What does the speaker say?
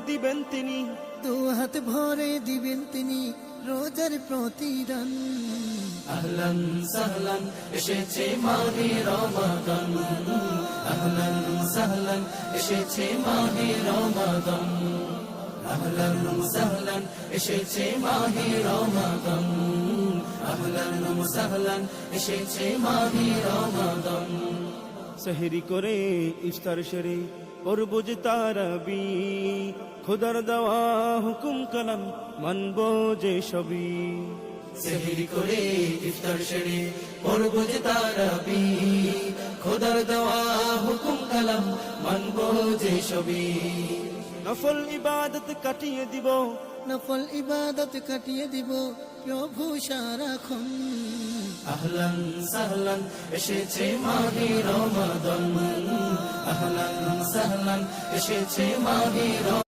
দিবেন তিনি, দু হাত ভরে দিবেন তিনি রোজার প্রতিদান। আহলান সাহলান এসেছে মাহে রমাদান, আহলান সাহলান এসেছে মাহে রমাদান, আহলান সাহলান এসেছে মাহে রমাদান, আহলান সাহলান এসেছে মাহে রমাদান। সেহরি করে ইফতার সেরে করব যে তারাবি, খোদার দেওয়া হুকুম কালাম মানব যে সবই। সেহরি করে ইফতার সেরে পড়ব যে তারাবি, খোদার দেওয়া হুকুম কালাম মানব যে সবই। নফল ইবাদত কাটিয়ে দিব, নফল ইবাদত কাটিয়ে দিব প্রভু সারাক্ষণ। আহলান সাহলান এসেছে মাহে রমাদান, আহলান সাহলান এসেছে মাহে রমাদান।